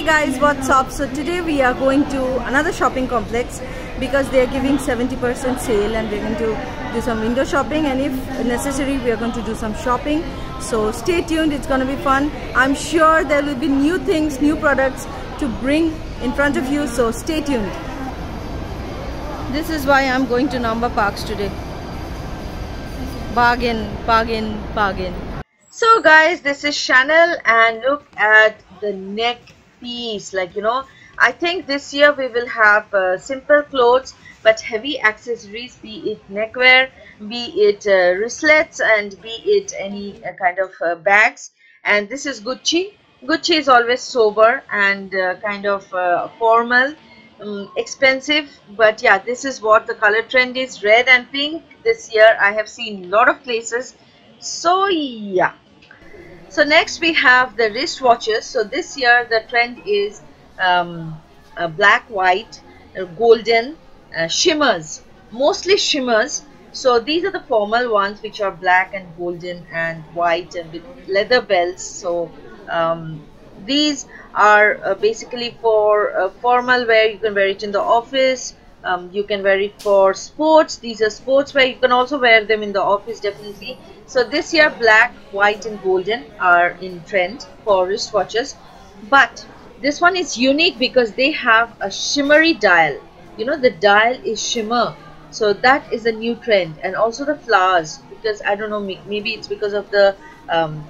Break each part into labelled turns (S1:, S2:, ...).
S1: guys, what's up? So today we are going to another shopping complex because they are giving 70% sale and we're going to do some window shopping, and if necessary we are going to do some shopping. So stay tuned, it's going to be fun. I'm sure there will be new things, new products to bring in front of you, so stay tuned. This is why I'm going to Namba Parks today. Bargain, bargain, bargain. So guys, this is Chanel, and look at the neck piece. Like, you know, I think this year we will have simple clothes but heavy accessories, be it neckwear, be it wristlets, and be it any kind of bags. And this is Gucci. Gucci is always sober and kind of formal, expensive, but yeah, this is what the color trend is, red and pink. This year I have seen a lot of places, so yeah. So next we have the wristwatches. So this year the trend is black, white, golden, shimmers, mostly shimmers. So these are the formal ones, which are black and golden and white and with leather belts. So these are basically for formal wear. You can wear it in the office. You can wear it for sports. These are sports wear. You can also wear them in the office, definitely. So this year black, white and golden are in trend for wristwatches. But this one is unique because they have a shimmery dial. You know, the dial is shimmer. So that is a new trend. And also the flowers, because I don't know, maybe it's because of the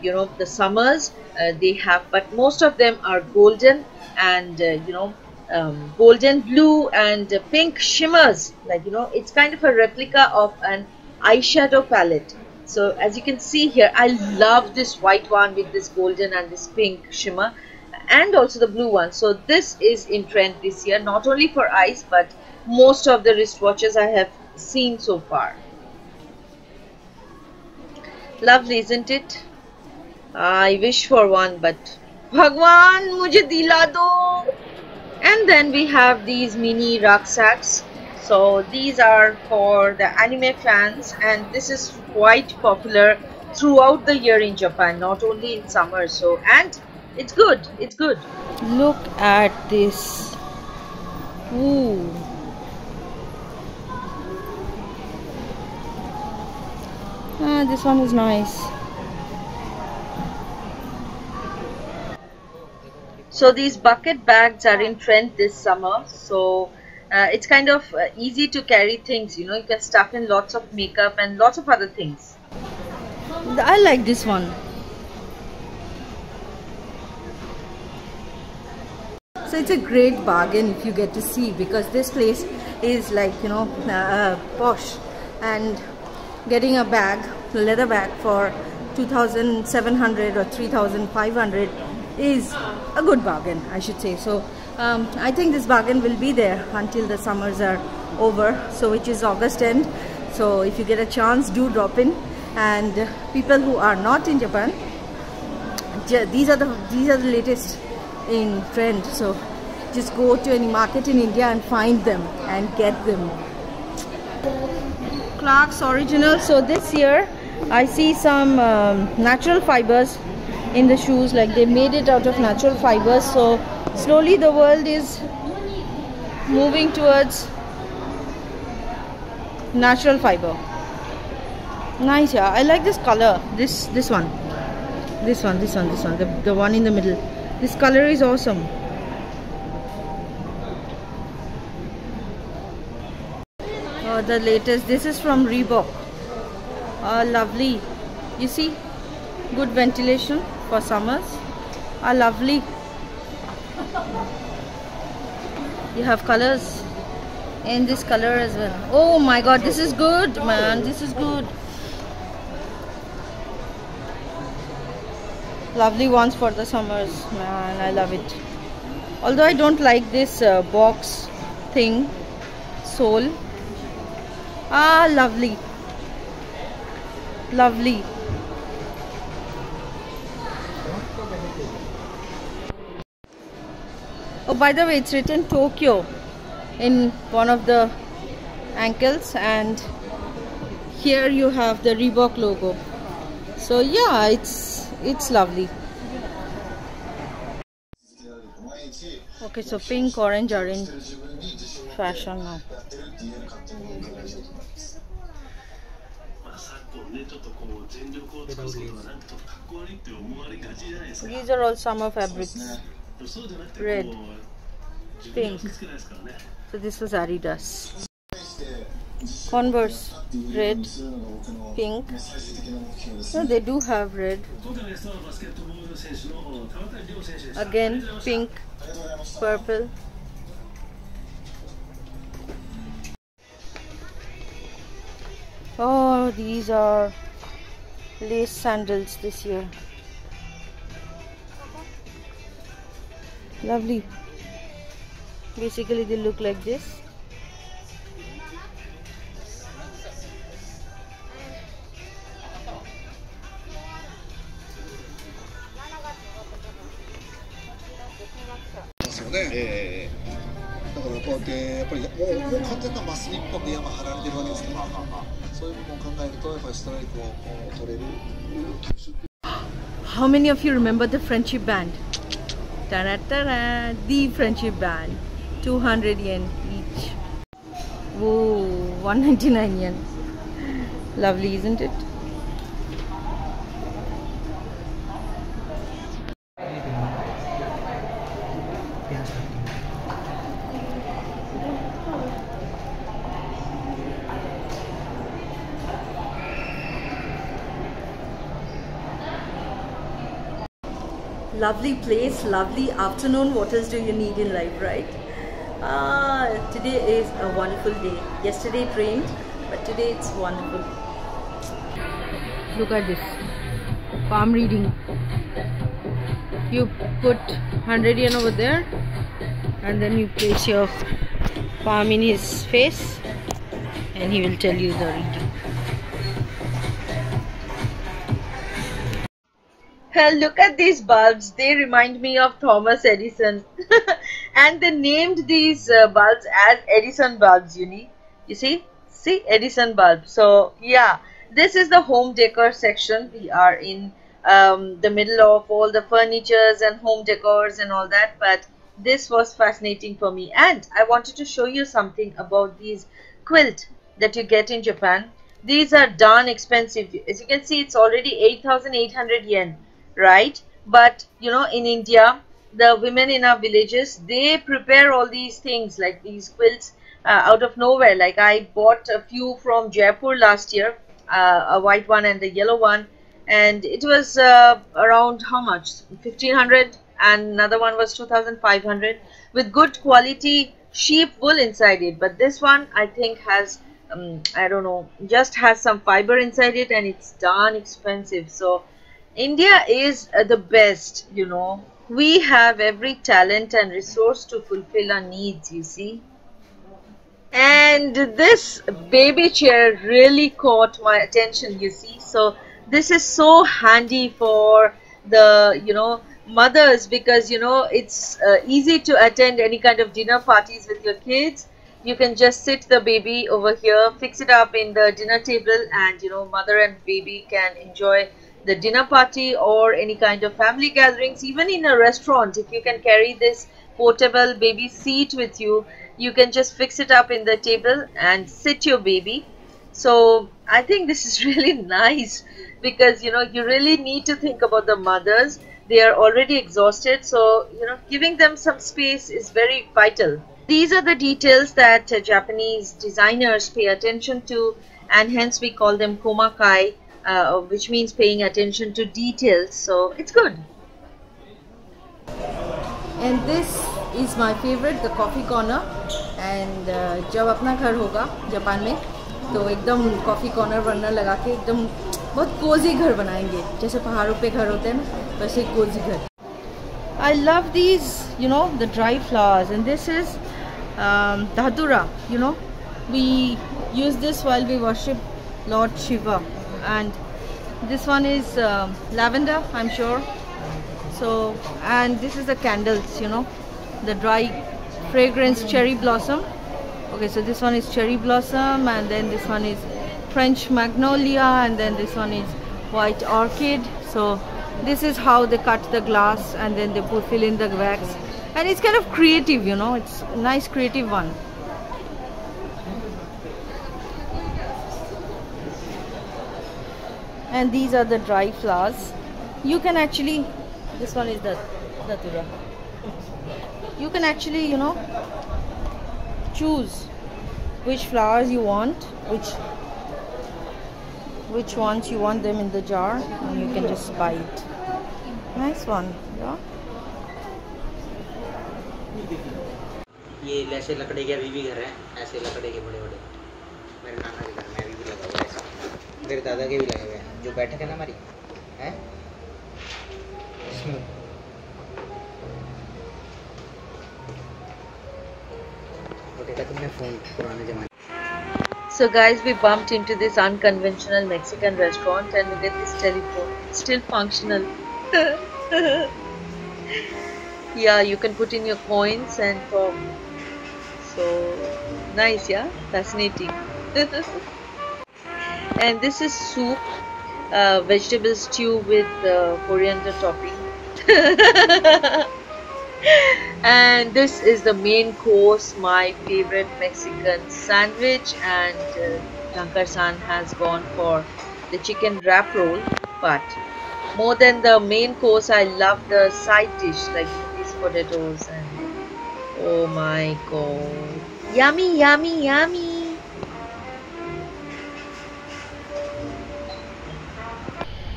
S1: you know, the summers they have, but most of them are golden and you know, golden, blue and pink shimmers. Like, you know, it's kind of a replica of an eyeshadow palette. So as you can see here, I love this white one with this golden and this pink shimmer, and also the blue one. So this is in trend this year, not only for eyes but most of the wristwatches I have seen so far. Lovely, isn't it? I wish for one, but Bhagwan mujhe dila do. And then we have these mini rucksacks. So these are for the anime fans, and this is quite popular throughout the year in Japan, not only in summer. So, and it's good, it's good. Look at this. Ooh. This one is nice. So these bucket bags are in trend this summer. So it's kind of easy to carry things, you know, you can stuff in lots of makeup and lots of other things. I like this one. So it's a great bargain if you get to see, because this place is like, you know, posh, and getting a bag, leather bag for 2,700 or 3,500 is a good bargain, I should say. So I think this bargain will be there until the summers are over, so which is August end. So if you get a chance, do drop in. And people who are not in Japan, these are the latest in trend. So just go to any market in India and find them and get them. Clarks Original. So this year I see some natural fibers in the shoes, like they made it out of natural fibers. So slowly the world is moving towards natural fiber. Nice, yeah. I like this color. This one, the one in the middle. This color is awesome. Oh, the latest. This is from Reebok. Lovely. You see, good ventilation for summers. Lovely. You have colors in this color as well. Oh my god, this is good, man. This is good. Lovely ones for the summers, man. I love it. Although I don't like this box thing, sole. Lovely. Lovely. Oh, by the way, it's written Tokyo in one of the ankles, and here you have the Reebok logo. So yeah, it's lovely. Okay, so pink, orange are in fashion now. These are all summer fabrics. Red, pink. So this was Adidas. Converse, red, pink. No, they do have red. Again, pink, purple. Oh, these are lace sandals this year. Lovely. Basically, they look like this. How many of you remember the friendship band? Ta-da-ta-da, the friendship band. 200 yen each. Whoa, 199 yen. Lovely, isn't it? Lovely place, lovely afternoon. What else do you need in life, right? Today is a wonderful day. Yesterday it rained, but today it's wonderful. Look at this. Palm reading. You put 100 yen over there and then you place your palm in his face and he will tell you the reading. Look at these bulbs. They remind me of Thomas Edison. And they named these bulbs as Edison bulbs, you see? See, Edison bulb. So, yeah, this is the home decor section. We are in the middle of all the furnitures and home decors and all that. But this was fascinating for me. And I wanted to show you something about these quilt that you get in Japan. These are darn expensive. As you can see, it's already 8,800 yen. Right, but you know, in India, the women in our villages, they prepare all these things like these quilts out of nowhere. Like I bought a few from Jaipur last year, a white one and a yellow one, and it was around how much, 1,500, and another one was 2,500 with good quality sheep wool inside it. But this one I think has I don't know, just has some fiber inside it, and it's darn expensive. So India is the best, you know. We have every talent and resource to fulfill our needs, you see. And this baby chair really caught my attention, you see. So this is so handy for the, you know, mothers, because, you know, it's easy to attend any kind of dinner parties with your kids. You can just sit the baby over here, fix it up in the dinner table, and, you know, mother and baby can enjoy the dinner party or any kind of family gatherings. Even in a restaurant, if you can carry this portable baby seat with you, you can just fix it up in the table and sit your baby. So I think this is really nice, because you know, you really need to think about the mothers. They are already exhausted, so you know, giving them some space is very vital. These are the details that Japanese designers pay attention to, and hence we call them komakai, which means paying attention to details. So it's good. And this is my favorite, the coffee corner. And जब अपना घर होगा Japan में, तो एकदम coffee corner वरनर लगा के एकदम बहुत कोजी घर बनाएंगे, जैसे पहाड़ों पे घर होते हैं ना, वैसे कोजी घर. I love these, you know, the dry flowers, and this is Dhatura. You know, we use this while we worship Lord Shiva. And this one is lavender, I'm sure. So, and this is the candles, you know, the dry fragrance cherry blossom. Okay, so this one is cherry blossom, and then this one is French magnolia, and then this one is white orchid. So this is how they cut the glass, and then they fill in the wax. And it's kind of creative, you know, it's a nice creative one. And these are the dry flowers. You can actually, this one is the datura. You can actually, you know, choose which flowers you want, which ones you want them in the jar, and you can just buy it. Nice one, yeah.
S2: ये ऐसे लकड़े के अभी भी घर हैं, ऐसे लकड़े के बड़े बड़े मेरे नाना के घर में अभी भी लगा हुआ है ऐसा, मेरे दादा के भी लगे हुए हैं जो बैठक है ना हमारी है इसमें। वो देखा तुमने फोन पुराने जमाने।
S1: So guys, we bumped into this unconventional Mexican restaurant and look at this telephone. It's still functional. Yeah, you can put in your coins and talk. So nice, yeah, fascinating. And this is soup, vegetable stew with coriander topping. And this is the main course, my favorite Mexican sandwich, and Shankar-san has gone for the chicken wrap roll. But more than the main course, I love the side dish like these potatoes, and oh my god, yummy, yummy, yummy.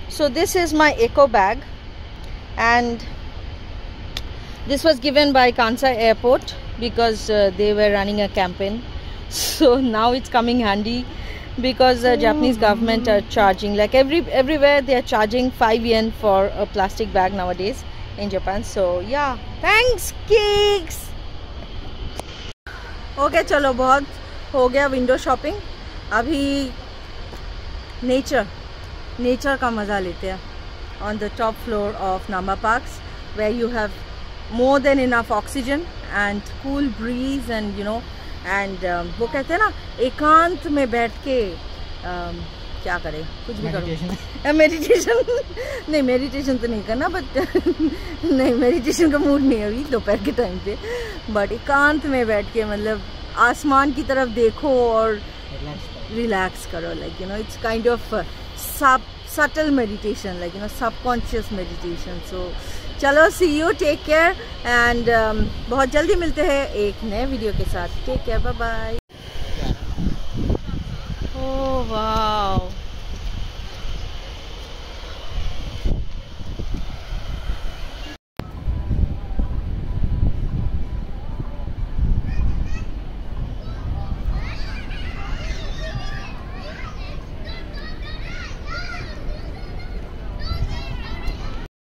S1: So this is my eco bag, and this was given by Kansai Airport because they were running a campaign. So now it's coming handy because the Japanese government are charging, like everywhere they are charging 5 yen for a plastic bag nowadays in Japan. So yeah, thanks cakes. Okay, चलो बहुत हो गया window shopping. अभी nature का मज़ा लेते हैं on the top floor of Nama Parks, where you have more than enough oxygen and cool breeze, and you know, and वो कहते हैं ना एकांत में बैठ के क्या करें, कुछ भी करो. मेडिटेशन नहीं, मेडिटेशन तो नहीं करना, बट नहीं, मेडिटेशन का मूड नहीं है अभी दोपहर के टाइम पे, बट एकांत में बैठ के मतलब आसमान की तरफ देखो और रिलैक्स करो. Like you know, it's kind of subtle meditation, like you know, subconscious meditation. So चलो, see you, take care, and बहुत जल्दी मिलते हैं एक नए वीडियो के साथ. Take care, bye bye. Oh wow.